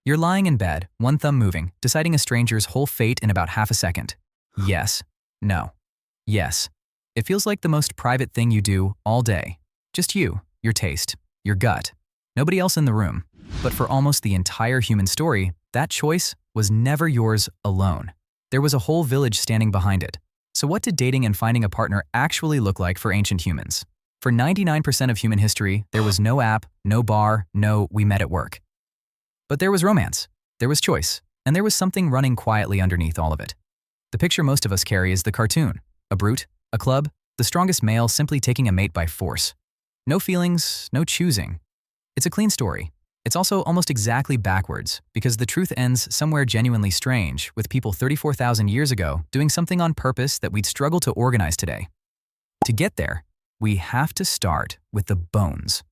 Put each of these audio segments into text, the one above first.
You're lying in bed, one thumb moving, deciding a stranger's whole fate in about half a second. Yes. No. Yes. It feels like the most private thing you do all day. Just you, your taste, your gut. Nobody else in the room. But for almost the entire human story, that choice was never yours alone. There was a whole village standing behind it. So what did dating and finding a partner actually look like for ancient humans? For 99% of human history, there was no app, no bar, no "we met at work." But there was romance, there was choice, and there was something running quietly underneath all of it. The picture most of us carry is the cartoon, a brute, a club, the strongest male simply taking a mate by force. No feelings, no choosing. It's a clean story. It's also almost exactly backwards, because the truth ends somewhere genuinely strange, with people 34,000 years ago doing something on purpose that we'd struggle to organize today. To get there, we have to start with the bones.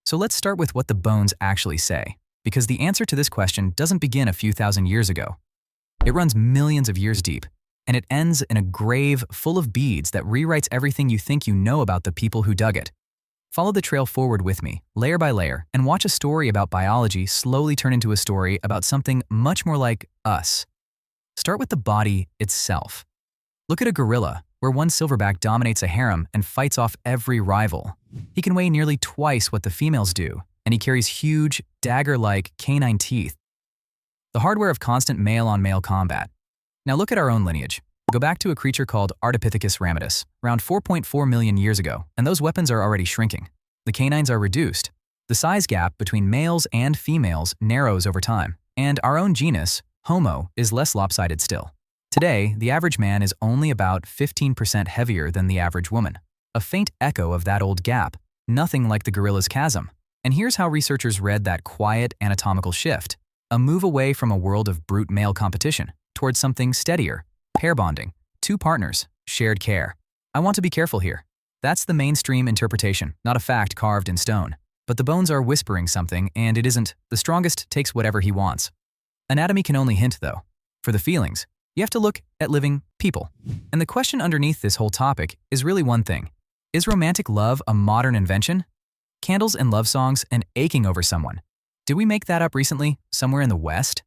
So let's start with what the bones actually say, because the answer to this question doesn't begin a few thousand years ago. It runs millions of years deep, and it ends in a grave full of beads that rewrites everything you think you know about the people who dug it. Follow the trail forward with me, layer by layer, and watch a story about biology slowly turn into a story about something much more like us. Start with the body itself. Look at a gorilla, where one silverback dominates a harem and fights off every rival. He can weigh nearly twice what the females do, and he carries huge, dagger-like canine teeth. The hardware of constant male-on-male combat. Now look at our own lineage. Go back to a creature called Ardipithecus ramidus, around 4.4 million years ago, and those weapons are already shrinking. The canines are reduced. The size gap between males and females narrows over time, and our own genus, Homo, is less lopsided still. Today, the average man is only about 15% heavier than the average woman. A faint echo of that old gap, nothing like the gorilla's chasm. And here's how researchers read that quiet anatomical shift. A move away from a world of brute male competition towards something steadier. Pair bonding, two partners, shared care. I want to be careful here. That's the mainstream interpretation, not a fact carved in stone. But the bones are whispering something, and it isn't the strongest takes whatever he wants. Anatomy can only hint, though. For the feelings, you have to look at living people. And the question underneath this whole topic is really one thing. Is romantic love a modern invention? Candles and love songs and aching over someone. Did we make that up recently, somewhere in the West?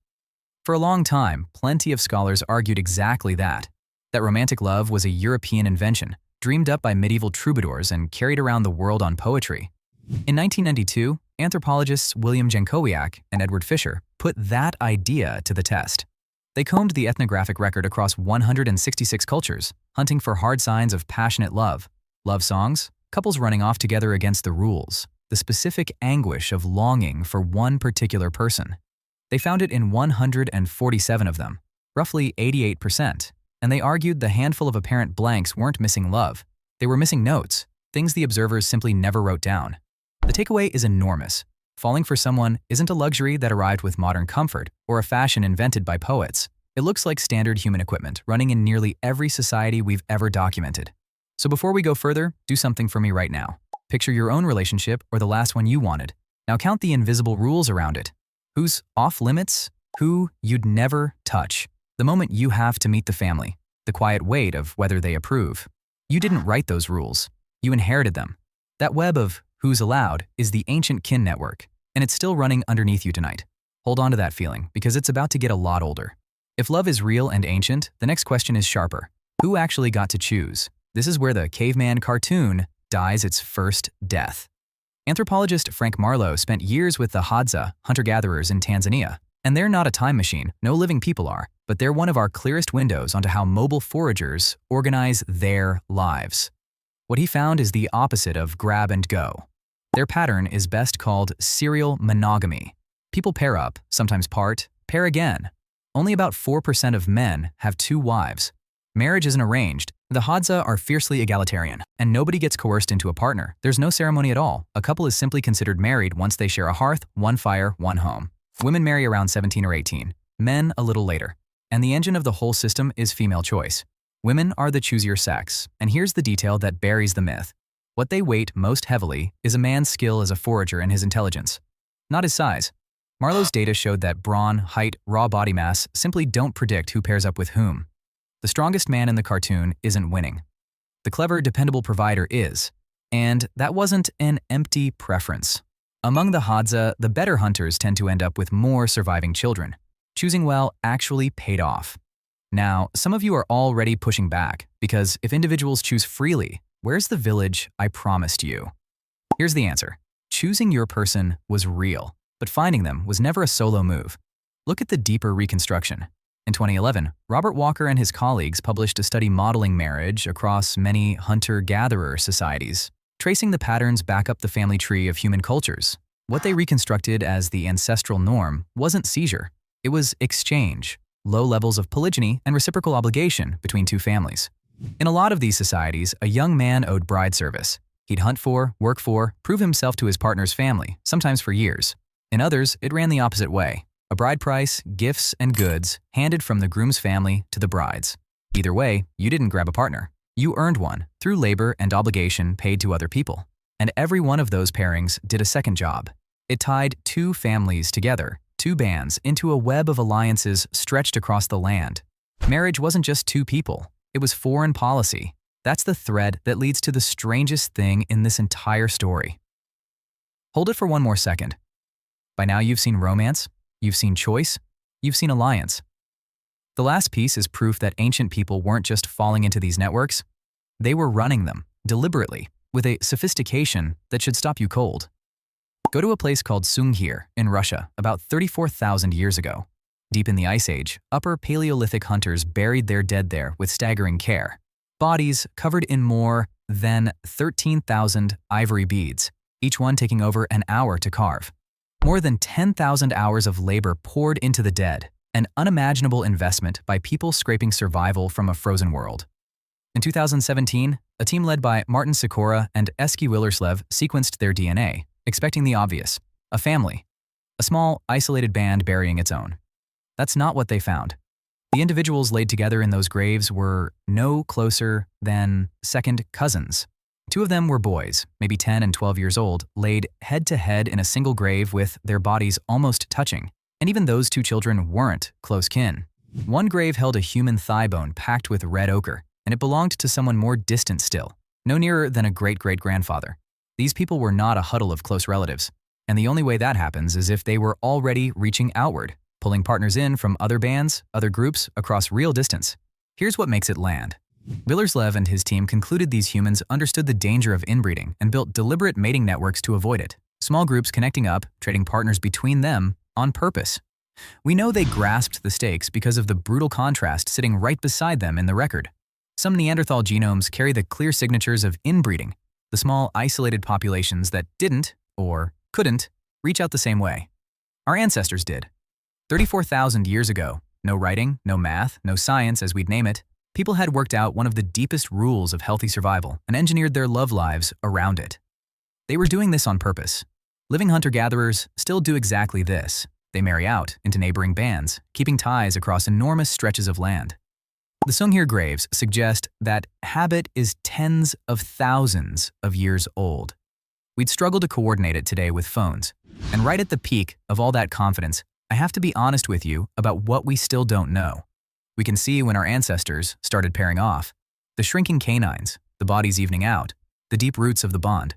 For a long time, plenty of scholars argued exactly that romantic love was a European invention, dreamed up by medieval troubadours and carried around the world on poetry. In 1992, anthropologists William Jankowiak and Edward Fisher put that idea to the test. They combed the ethnographic record across 166 cultures, hunting for hard signs of passionate love songs, couples running off together against the rules, the specific anguish of longing for one particular person. They found it in 147 of them, roughly 88%, and they argued the handful of apparent blanks weren't missing love. They were missing notes, things the observers simply never wrote down. The takeaway is enormous. Falling for someone isn't a luxury that arrived with modern comfort or a fashion invented by poets. It looks like standard human equipment running in nearly every society we've ever documented. So before we go further, do something for me right now. Picture your own relationship or the last one you wanted. Now count the invisible rules around it. Who's off limits? Who you'd never touch? The moment you have to meet the family, the quiet weight of whether they approve. You didn't write those rules. You inherited them. That web of who's allowed is the ancient kin network, and it's still running underneath you tonight. Hold on to that feeling, because it's about to get a lot older. If love is real and ancient, the next question is sharper. Who actually got to choose? This is where the caveman cartoon dies its first death. Anthropologist Frank Marlowe spent years with the Hadza, hunter-gatherers in Tanzania. And they're not a time machine, no living people are, but they're one of our clearest windows onto how mobile foragers organize their lives. What he found is the opposite of grab and go. Their pattern is best called serial monogamy. People pair up, sometimes part, pair again. Only about 4% of men have two wives. Marriage isn't arranged. The Hadza are fiercely egalitarian, and nobody gets coerced into a partner. There's no ceremony at all. A couple is simply considered married once they share a hearth, one fire, one home. Women marry around 17 or 18, men a little later. And the engine of the whole system is female choice. Women are the choosier sex, and here's the detail that buries the myth. What they weight most heavily is a man's skill as a forager and his intelligence, not his size. Marlowe's data showed that brawn, height, raw body mass simply don't predict who pairs up with whom. The strongest man in the cartoon isn't winning. The clever, dependable provider is. And that wasn't an empty preference. Among the Hadza, the better hunters tend to end up with more surviving children. Choosing well actually paid off. Now, some of you are already pushing back, because if individuals choose freely, where's the village I promised you? Here's the answer. Choosing your person was real, but finding them was never a solo move. Look at the deeper reconstruction. In 2011, Robert Walker and his colleagues published a study modeling marriage across many hunter-gatherer societies, tracing the patterns back up the family tree of human cultures. What they reconstructed as the ancestral norm wasn't seizure. It was exchange, low levels of polygyny and reciprocal obligation between two families. In a lot of these societies, a young man owed bride service. He'd hunt for, work for, prove himself to his partner's family, sometimes for years. In others, it ran the opposite way. A bride price, gifts, and goods handed from the groom's family to the bride's. Either way, you didn't grab a partner. You earned one through labor and obligation paid to other people. And every one of those pairings did a second job. It tied two families together, two bands, into a web of alliances stretched across the land. Marriage wasn't just two people. It was foreign policy. That's the thread that leads to the strangest thing in this entire story. Hold it for one more second. By now you've seen romance, you've seen choice, you've seen alliance. The last piece is proof that ancient people weren't just falling into these networks. They were running them, deliberately, with a sophistication that should stop you cold. Go to a place called Sunghir in Russia about 34,000 years ago. Deep in the Ice Age, Upper Paleolithic hunters buried their dead there with staggering care. Bodies covered in more than 13,000 ivory beads, each one taking over an hour to carve. More than 10,000 hours of labor poured into the dead, an unimaginable investment by people scraping survival from a frozen world. In 2017, a team led by Martin Sikora and Eski Willerslev sequenced their DNA, expecting the obvious: a family, a small, isolated band burying its own. That's not what they found. The individuals laid together in those graves were no closer than second cousins. Two of them were boys, maybe 10 and 12 years old, laid head-to-head in a single grave with their bodies almost touching. And even those two children weren't close kin. One grave held a human thigh bone packed with red ochre, and it belonged to someone more distant still, no nearer than a great-great-grandfather. These people were not a huddle of close relatives, and the only way that happens is if they were already reaching outward, pulling partners in from other bands, other groups, across real distance. Here's what makes it land. Willerslev and his team concluded these humans understood the danger of inbreeding and built deliberate mating networks to avoid it. Small groups connecting up, trading partners between them, on purpose. We know they grasped the stakes because of the brutal contrast sitting right beside them in the record. Some Neanderthal genomes carry the clear signatures of inbreeding, the small, isolated populations that didn't, or couldn't, reach out the same way. Our ancestors did. 34,000 years ago, no writing, no math, no science as we'd name it, people had worked out one of the deepest rules of healthy survival and engineered their love lives around it. They were doing this on purpose. Living hunter-gatherers still do exactly this. They marry out into neighboring bands, keeping ties across enormous stretches of land. The Sunghir graves suggest that habit is tens of thousands of years old. We'd struggle to coordinate it today with phones. And right at the peak of all that confidence, I have to be honest with you about what we still don't know. We can see when our ancestors started pairing off, the shrinking canines, the bodies evening out, the deep roots of the bond.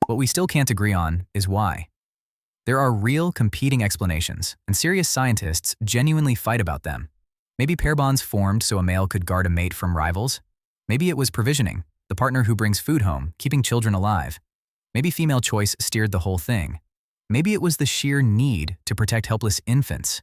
What we still can't agree on is why. There are real competing explanations, and serious scientists genuinely fight about them. Maybe pair bonds formed so a male could guard a mate from rivals. Maybe it was provisioning, the partner who brings food home, keeping children alive. Maybe female choice steered the whole thing. Maybe it was the sheer need to protect helpless infants.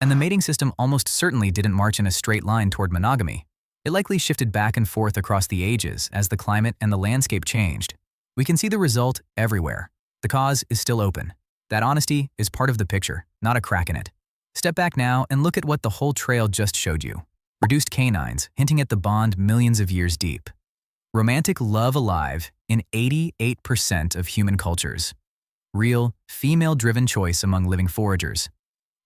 And the mating system almost certainly didn't march in a straight line toward monogamy. It likely shifted back and forth across the ages as the climate and the landscape changed. We can see the result everywhere. The cause is still open. That honesty is part of the picture, not a crack in it. Step back now and look at what the whole trail just showed you. Reduced canines, hinting at the bond millions of years deep. Romantic love alive in 88% of human cultures. Real, female-driven choice among living foragers.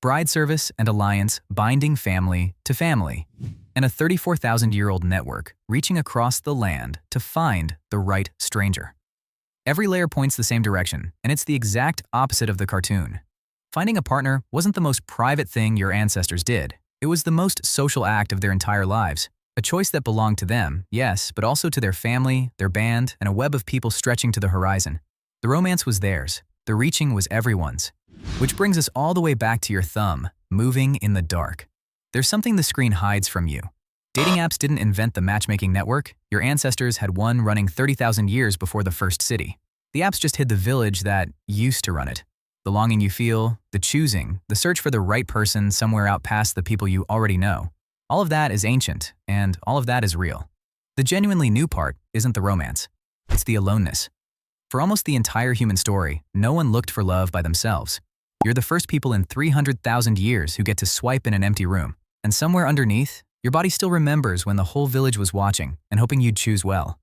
Bride service and alliance binding family to family. And a 34,000-year-old network reaching across the land to find the right stranger. Every layer points the same direction, and it's the exact opposite of the cartoon. Finding a partner wasn't the most private thing your ancestors did. It was the most social act of their entire lives. A choice that belonged to them, yes, but also to their family, their band, and a web of people stretching to the horizon. The romance was theirs, The reaching was everyone's. Which brings us all the way back to your thumb, moving in the dark. There's something the screen hides from you. Dating apps didn't invent the matchmaking network. Your ancestors had one running 30,000 years before the first city. The apps just hid the village that used to run it. The longing you feel, the choosing, the search for the right person somewhere out past the people you already know. All of that is ancient, and all of that is real. The genuinely new part isn't the romance. It's the aloneness. For almost the entire human story, no one looked for love by themselves. You're the first people in 300,000 years who get to swipe in an empty room. And somewhere underneath, your body still remembers when the whole village was watching and hoping you'd choose well.